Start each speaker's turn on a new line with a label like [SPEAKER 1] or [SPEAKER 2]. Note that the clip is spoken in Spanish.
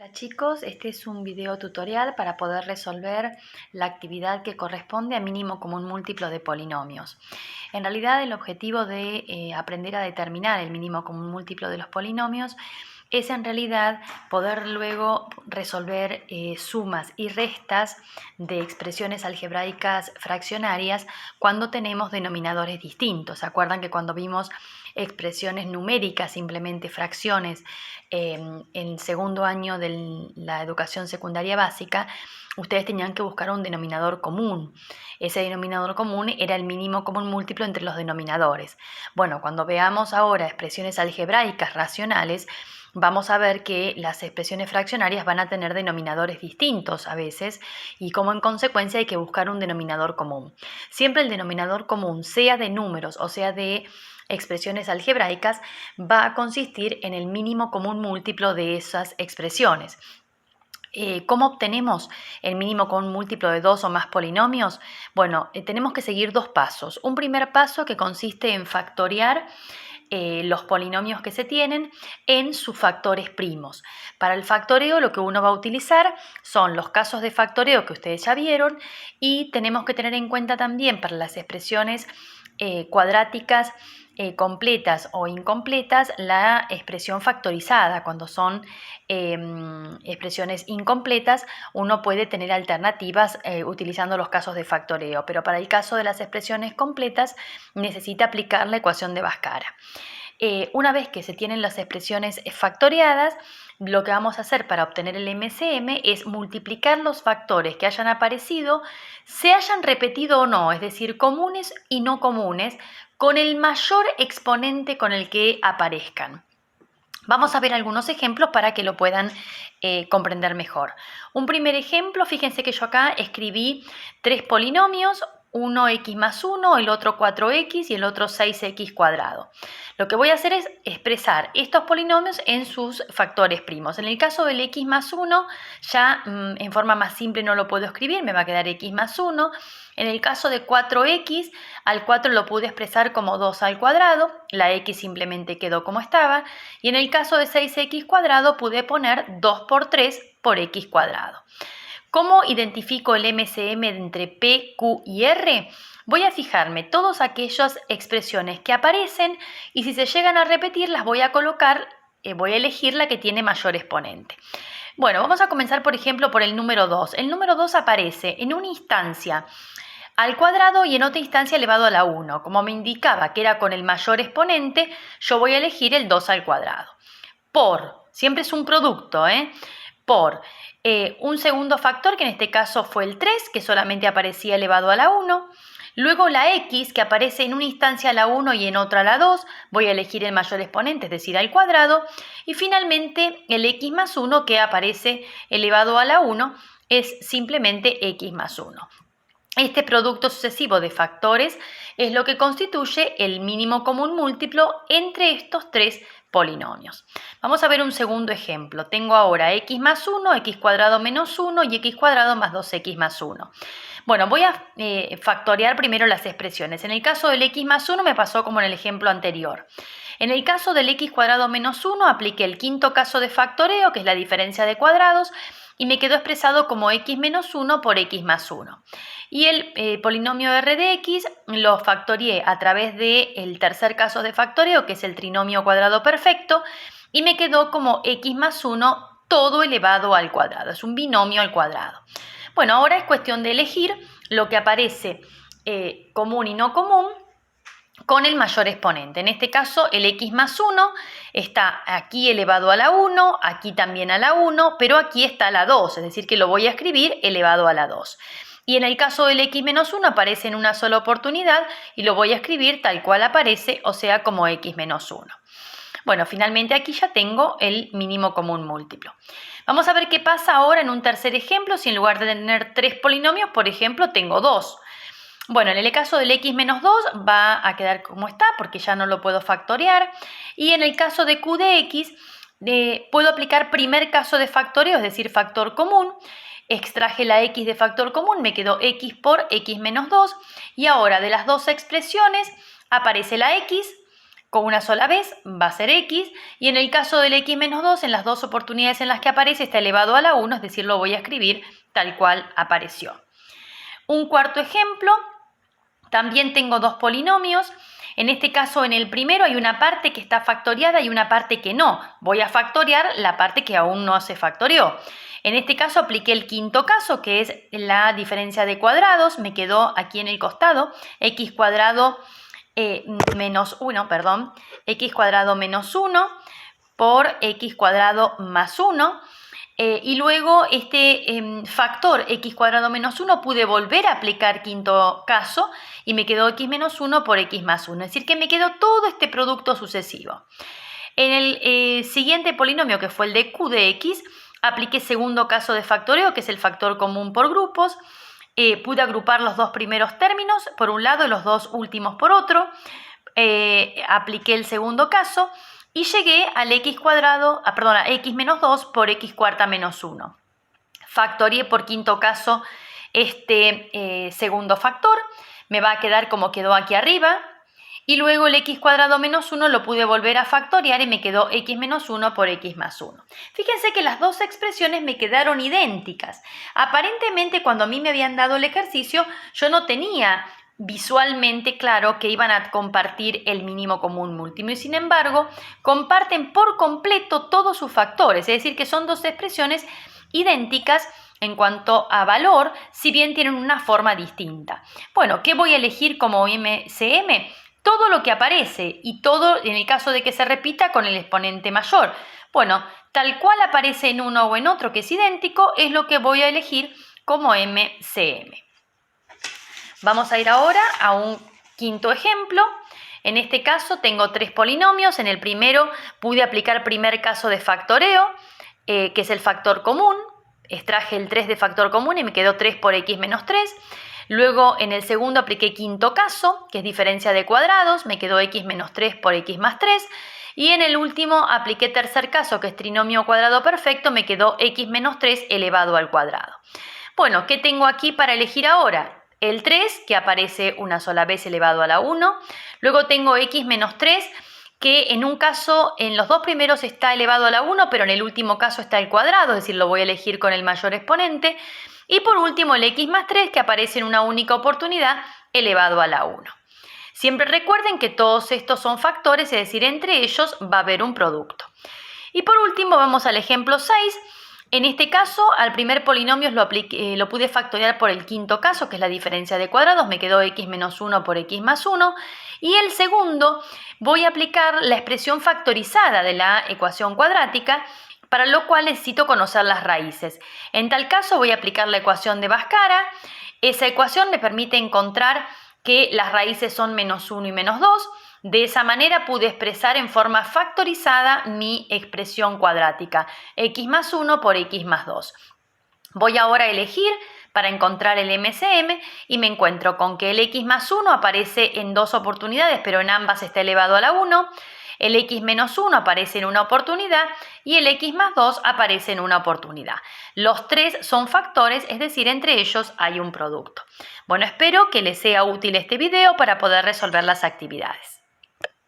[SPEAKER 1] Hola chicos, este es un video tutorial para poder resolver la actividad que corresponde a mínimo común múltiplo de polinomios. En realidad el objetivo de aprender a determinar el mínimo común múltiplo de los polinomios es en realidad poder luego resolver sumas y restas de expresiones algebraicas fraccionarias cuando tenemos denominadores distintos. ¿Se acuerdan que cuando vimos expresiones numéricas, simplemente fracciones, en el segundo año de la educación secundaria básica, ustedes tenían que buscar un denominador común? Ese denominador común era el mínimo común múltiplo entre los denominadores. Bueno, cuando veamos ahora expresiones algebraicas racionales, vamos a ver que las expresiones fraccionarias van a tener denominadores distintos a veces y como en consecuencia hay que buscar un denominador común. Siempre el denominador común, sea de números o sea de expresiones algebraicas, va a consistir en el mínimo común múltiplo de esas expresiones. ¿Cómo obtenemos el mínimo común múltiplo de dos o más polinomios? Bueno, tenemos que seguir dos pasos. Un primer paso que consiste en factorear los polinomios que se tienen en sus factores primos. Para el factoreo lo que uno va a utilizar son los casos de factoreo que ustedes ya vieron y tenemos que tener en cuenta también para las expresiones cuadráticas completas o incompletas la expresión factorizada. Cuando son expresiones incompletas uno puede tener alternativas utilizando los casos de factoreo, pero para el caso de las expresiones completas necesita aplicar la ecuación de Bhaskara. Una vez que se tienen las expresiones factoreadas, lo que vamos a hacer para obtener el MCM es multiplicar los factores que hayan aparecido, se hayan repetido o no, es decir, comunes y no comunes, con el mayor exponente con el que aparezcan. Vamos a ver algunos ejemplos para que lo puedan comprender mejor. Un primer ejemplo, fíjense que yo acá escribí tres polinomios, uno x más 1, el otro 4x y el otro 6x cuadrado. Lo que voy a hacer es expresar estos polinomios en sus factores primos. En el caso del x más 1, ya en forma más simple no lo puedo escribir, me va a quedar x más 1. En el caso de 4x, al 4 lo pude expresar como 2 al cuadrado, la x simplemente quedó como estaba, y en el caso de 6x cuadrado pude poner 2 por 3 por x cuadrado. ¿Cómo identifico el MCM entre P, Q y R? Voy a fijarme todas aquellas expresiones que aparecen y si se llegan a repetir las voy a colocar, voy a elegir la que tiene mayor exponente. Bueno, vamos a comenzar por ejemplo por el número 2. El número 2 aparece en una instancia al cuadrado y en otra instancia elevado a la 1. Como me indicaba que era con el mayor exponente, yo voy a elegir el 2 al cuadrado. Siempre es un producto, por un segundo factor, que en este caso fue el 3, que solamente aparecía elevado a la 1. Luego la x, que aparece en una instancia a la 1 y en otra a la 2. Voy a elegir el mayor exponente, es decir, al cuadrado. Y finalmente el x más 1, que aparece elevado a la 1, es simplemente x más 1. Este producto sucesivo de factores es lo que constituye el mínimo común múltiplo entre estos tres polinomios. Vamos a ver un segundo ejemplo. Tengo ahora x más 1, x cuadrado menos 1 y x cuadrado más 2x más 1. Bueno, voy a factorear primero las expresiones. En el caso del x más 1 me pasó como en el ejemplo anterior. En el caso del x cuadrado menos 1 apliqué el quinto caso de factoreo, que es la diferencia de cuadrados, y me quedó expresado como x menos 1 por x más 1. Y el polinomio r de x lo factorié a través del tercer caso de factoreo, que es el trinomio cuadrado perfecto, y me quedó como x más 1 todo elevado al cuadrado. Es un binomio al cuadrado. Bueno, ahora es cuestión de elegir lo que aparece común y no común con el mayor exponente. En este caso el x más 1 está aquí elevado a la 1, aquí también a la 1, pero aquí está a la 2, es decir que lo voy a escribir elevado a la 2. Y en el caso del x menos 1 aparece en una sola oportunidad y lo voy a escribir tal cual aparece, o sea como x menos 1. Bueno, finalmente aquí ya tengo el mínimo común múltiplo. Vamos a ver qué pasa ahora en un tercer ejemplo si en lugar de tener 3 polinomios, por ejemplo, tengo 2. Bueno, en el caso del x menos 2 va a quedar como está porque ya no lo puedo factorear. Y en el caso de q de x puedo aplicar primer caso de factoreo, es decir, factor común. Extraje la x de factor común, me quedó x por x menos 2. Y ahora de las dos expresiones aparece la x con una sola vez va a ser x, y en el caso del x menos 2, en las dos oportunidades en las que aparece está elevado a la 1, es decir, lo voy a escribir tal cual apareció. Un cuarto ejemplo, también tengo dos polinomios. En este caso, en el primero hay una parte que está factoriada y una parte que no. Voy a factoriar la parte que aún no se factorió. En este caso apliqué el quinto caso, que es la diferencia de cuadrados. Me quedó aquí en el costado x cuadrado menos 1, perdón, x cuadrado menos 1 por x cuadrado más 1. Y luego este factor x cuadrado menos 1 pude volver a aplicar quinto caso y me quedó x menos 1 por x más 1. Es decir, que me quedó todo este producto sucesivo. En el siguiente polinomio, que fue el de q de x, apliqué segundo caso de factoreo, que es el factor común por grupos. Pude agrupar los dos primeros términos por un lado y los dos últimos por otro. Apliqué el segundo caso y llegué al x cuadrado, a x menos 2 por x cuarta menos 1. Factorié por quinto caso este segundo factor. Me va a quedar como quedó aquí arriba. Y luego el x cuadrado menos 1 lo pude volver a factoriar y me quedó x menos 1 por x más 1. Fíjense que las dos expresiones me quedaron idénticas. Aparentemente, cuando a mí me habían dado el ejercicio, yo no tenía visualmente claro que iban a compartir el mínimo común múltiplo y sin embargo comparten por completo todos sus factores, es decir, que son dos expresiones idénticas en cuanto a valor, si bien tienen una forma distinta. Bueno, ¿qué voy a elegir como MCM? Todo lo que aparece y todo en el caso de que se repita con el exponente mayor. Bueno, tal cual aparece en uno o en otro que es idéntico es lo que voy a elegir como MCM. Vamos a ir ahora a un quinto ejemplo. En este caso tengo tres polinomios. En el primero pude aplicar primer caso de factoreo, que es el factor común. Extraje el 3 de factor común y me quedó 3 por x menos 3. Luego en el segundo apliqué quinto caso, que es diferencia de cuadrados, me quedó x menos 3 por x más 3. Y en el último apliqué tercer caso, que es trinomio cuadrado perfecto, me quedó x menos 3 elevado al cuadrado. Bueno, ¿qué tengo aquí para elegir ahora? El 3, que aparece una sola vez elevado a la 1. Luego tengo x menos 3, que en un caso, en los dos primeros está elevado a la 1, pero en el último caso está el cuadrado, es decir, lo voy a elegir con el mayor exponente. Y por último el x más 3, que aparece en una única oportunidad, elevado a la 1. Siempre recuerden que todos estos son factores, es decir, entre ellos va a haber un producto. Y por último vamos al ejemplo 6. En este caso, al primer polinomio lo pude factoriar por el quinto caso, que es la diferencia de cuadrados, me quedó x menos 1 por x más 1. Y el segundo, voy a aplicar la expresión factorizada de la ecuación cuadrática, para lo cual necesito conocer las raíces. En tal caso voy a aplicar la ecuación de Bhaskara. Esa ecuación me permite encontrar que las raíces son menos 1 y menos 2. De esa manera pude expresar en forma factorizada mi expresión cuadrática, x más 1 por x más 2. Voy ahora a elegir para encontrar el MCM y me encuentro con que el x más 1 aparece en dos oportunidades, pero en ambas está elevado a la 1. El x menos 1 aparece en una oportunidad y el x más 2 aparece en una oportunidad. Los tres son factores, es decir, entre ellos hay un producto. Bueno, espero que les sea útil este video para poder resolver las actividades.